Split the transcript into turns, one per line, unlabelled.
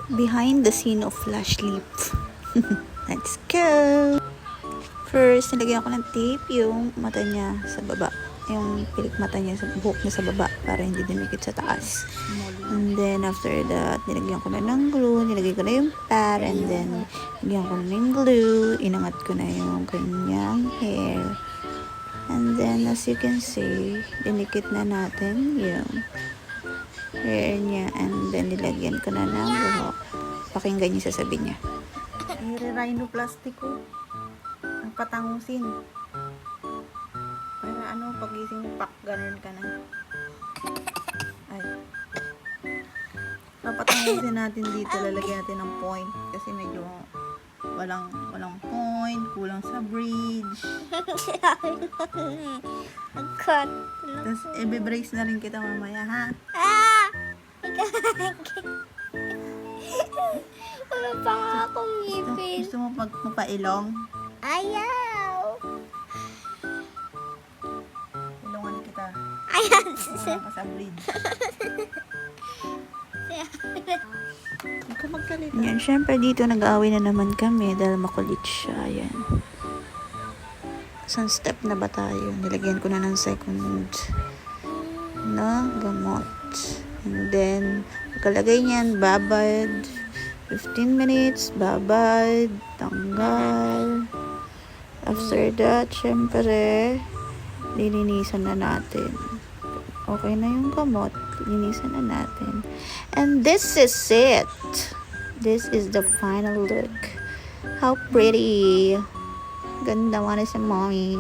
Behind the scene of Lash Lip. Let's go! First, nilagyan ko ng tape yung mata niya sa baba. Yung pilik mata niya, sa buhok niya sa baba para hindi dumikit sa taas. And then, after that, nilagyan ko na ng glue. Nilagay ko na yung pad. And then, nilagyan ko na ng glue. Inangat ko na yung kanyang hair. And then, as you can see, dinikit na natin yung hair niya. And then, nilagyan ko na ng buhok. Pakinggan niyo sasabihin niya. Rhinoplasty ko. Ang patangusin. Para ano, pagising mo, pak, ganun ka na. Ay. Papatangusin natin dito. Lalagyan natin ng point. Kasi medyo walang point. Kulang sa bridge.
Cut.
Tapos, i-brace na rin kita mamaya, ha?
Wala pa nga akong ngipin.
Gusto mo magpailong?
Ayaw.
Ilongan kita.
Ayaw.
Wala ka sa bridge. Huwag ka magkalit. Yan, syempre dito nag-aaway na naman kami dahil makulit siya. Yan. Isang step na ba tayo? Nilagyan ko na ng second na gamot. And then, pagkalagay niyan, babad. 15 minutes, babad, tanggal. After that, syempre, lilinisan na natin. Okay na yung gamot, linisan na natin. And this is it. This is the final look. How pretty. Ganda mo na si mommy.